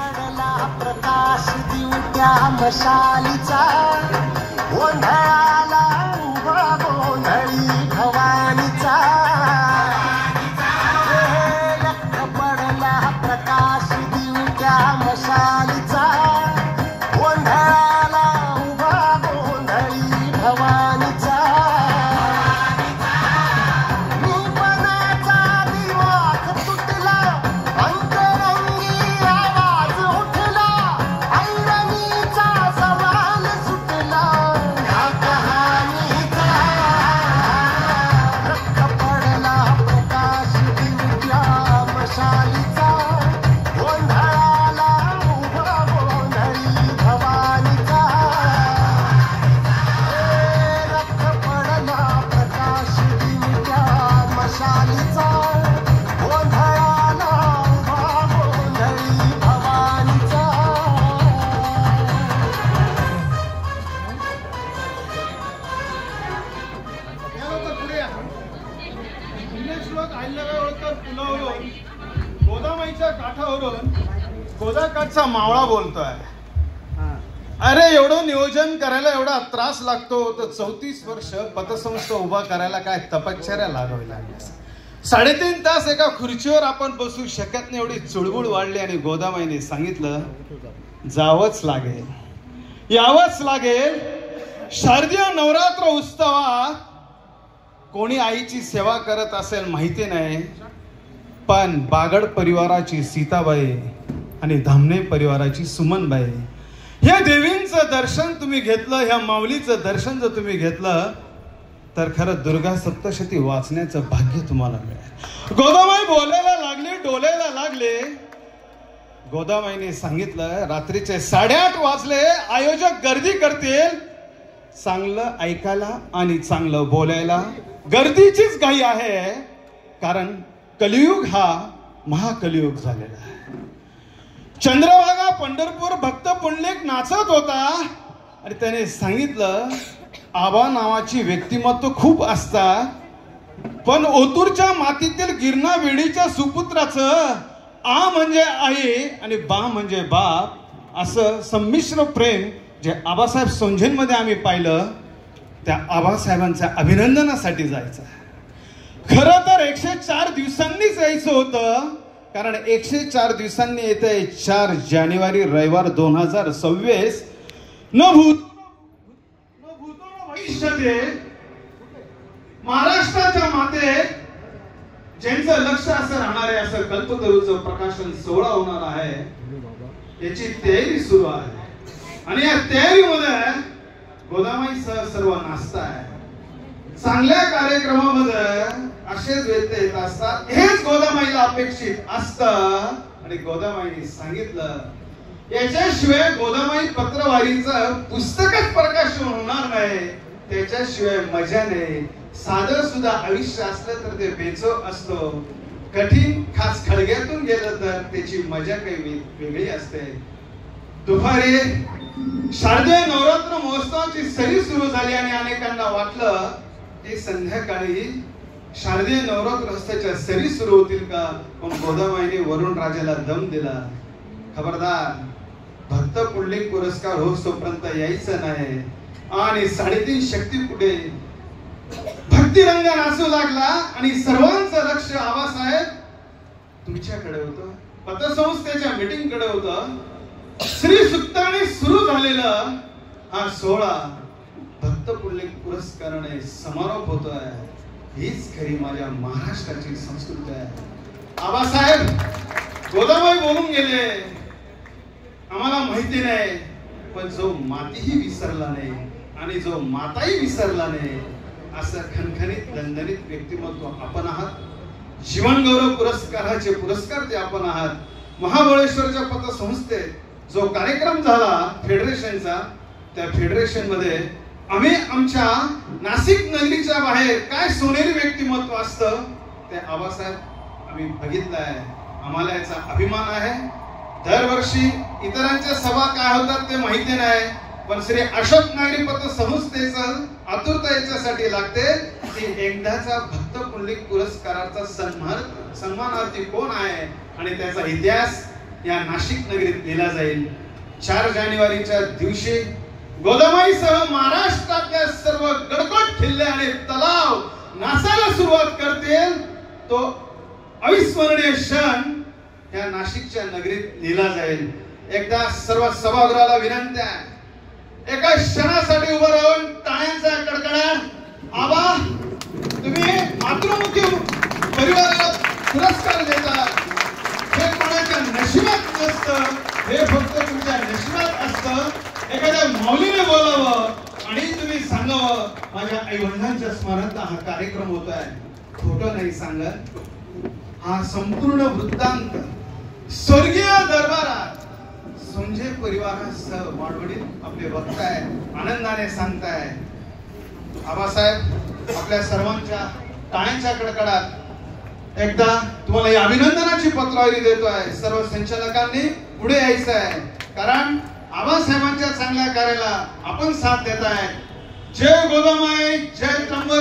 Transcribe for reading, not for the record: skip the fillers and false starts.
पडला प्रकाश दिवट्या मशालीचा गोंधळाला उभा गोंधळी भवानीचा लख पडला प्रकाश दिवट्या मशालीचा गोंधळाला उभा गोंधळी भवानीचा गोदाकाठचा मावळा बोलतोय. अरे एवढं नियोजन करायला एवढा त्रास लागतो तर 34 वर्ष पतसंस्था उभा करायला काय तपश्चर्या लागावी लागली. 3.5 तास एका खुर्चीवर आपण बसू शकत नाही एवढी चुळबुळ वाढली आणि गोदामाईने सांगितलं जावंच लागेल, यावंच लागेल. शारदीय नवरात्र उत्सवात कोणी आईची सेवा करत असेल माहिती नाही, पण बागड परिवाराची सीताबाई आणि धामणे परिवाराची सुमनबाई ह्या देवींचं दर्शन तुम्ही घेतलं, ह्या माऊलीचं दर्शन जर तुम्ही घेतलं तर खरं दुर्गा सप्तशती वाचण्याचं भाग्य तुम्हाला मिळेल. गोदामाई बोलायला लागली, डोलायला लागले. गोदामाईने सांगितलं रात्रीचे 8:30 वाजले, आयोजक गर्दी करतील. चांगलं ऐकायला आणि चांगलं बोलायला गर्दीचीच घाई आहे, कारण कलियुग हा महाकलियुग झालेला आहे. चंद्रभागा पंढरपूर भक्त पुंडलिक नाचत होता आणि त्याने सांगितलं आबा नावाची व्यक्तिमत्व खूप असतात, पण ओतूरच्या मातीतील गिरणा वेडीच्या सुपुत्राचं आ म्हणजे आई आणि बा म्हणजे बाप असं संमिश्र प्रेम जे आबासाहेब सोंझेंमध्ये आम्ही पाहिलं, त्या आबासाहेबांच्या अभिनंदनासाठी जायचं. खरं तर 104 दिवसांनीच यायचं होतं, कारण 104 दिवसांनी येते 4 जानेवारी रविवार 2026. न भूतो न भविष्यते. महाराष्ट्राच्या मातेत ज्यांचं लक्ष असं राहणार आहे, असं कल्पतरूचं प्रकाशन 16 होणार आहे, याची तयारी सुरू आहे. आणि या तयारीमध्ये गोदामाईसह सर्व नाचता आहे. चांगल्या कार्यक्रमामध्ये असेच व्यत्यय येत असतात, हेच गोदामाईला अपेक्षित असतं. आणि गोदामाईने सांगितलं याच्याशिवाय गोदामाई पत्रवारीचं पुस्तकच प्रकाशन होणार नाही, त्याच्याशिवाय मजा नाही. साधं सुद्धा आयुष्य असलं तर ते बेचव असतो, कठीण खास खळग्यातून गेलं तर त्याची मजा काही वेगळी असते. दुपारी शारदीय नवरात्र महोत्सवाची सरी सुरू झाली आणि अनेकांना वाटलं की संध्याकाळी शारदीय नवरात्र रस्त्याच्या सरी सुरू होतील का, पण गोदामाईने वरुण राजाला दम दिला. खबरदार, भक्त पुंडलिक पुरस्कार होईपर्यंत यायचं नाही. आणि 3.5 शक्ती पुढे भक्तिरंग नाचू लागला आणि सर्वांचं लक्ष आबासाहेब तुमच्याकडे होतं, पतसंस्थेच्या मीटिंग कडे होतं. श्री सुक्ताने सुरू झालेला हा सोहळा भक्त पुंडलिक पुरस्काराने समारोप होतोय. हीच खरी माझ्या महाराष्ट्राची संस्कृती आहे. आबासाहेब गोदामाई बोलून गेले, आम्हाला माहिती नाही, पण जो मातीही विसरला नाही आणि जो माताही विसरला नाही, असं खणखणीत दणदणीत व्यक्तिमत्व आपण आहात. जीवन गौरव पुरस्काराचे पुरस्कार ते आपण आहात. महाबळेश्वरच्या पतसंस्थेत जो कार्यक्रम झाला फेडरेशनचा, त्या फेडरेशन मध्ये आम्ही आमच्या नाशिक नगरीच्या बाहेर काय सोनेरी व्यक्तिमत्व असतं ते आबासाहेब आम्ही बघितलं आहे. आम्हाला याचा अभिमान आहे. दरवर्षी इतरांच्या सभा काय होतात ते माहिती नाही, पण श्री अशोक नागरी पतसंस्थेचं आतुरता याच्यासाठी लागते की एकदाचा भक्त पुंडलिक पुरस्काराचा सन्मानार्थी कोण आहे आणि त्याचा इतिहास या नाशिक नगरीत नेला जाईल. 4 जानेवारीच्या दिवशी गोदामाईसह महाराष्ट्रातल्या सर्व गडकोट किल्ले आणि तलाव नाचायला सुरुवात करतील. तो अविस्मरणीय क्षण या नाशिकच्या नगरीत नेला जाईल. एकदा सर्व सभागृहाला विनंती आहे, एका क्षणासाठी उभं राहून टाळ्यांचा कडकडाट. आबा, तुम्ही मातृमुखी परिवाराला पुरस्कार देता. हे कोणाच्या नशिबात नसतं, हे फक्त तुमच्या नशिबात असतं. एखाद्या माऊलीने बोलावं आणि तुम्ही सांगावं, माझ्या आई वडिलांच्या स्मरणार्थ हा कार्यक्रम होत आहे. खोटं नाही सांगत. हा संपूर्ण वृत्तांत स्वर्गीय दरबारात सोंजे परिवारासह वाडवडील आपले वक्ताय आनंदाने सांगताय. आबासाहेब, आपल्या सर्वांच्या टाळ्यांच्या कडकडात एकदा तुम्हाला या अभिनंदनाची पत्रावली देतोय. सर्व संचालकांनी पुढे यायचं आहे, कारण आबासाहेबांच्या चांगल्या कार्याला आपण साथ देत आहे. जय गोदामाई, जय त्र्यंबक.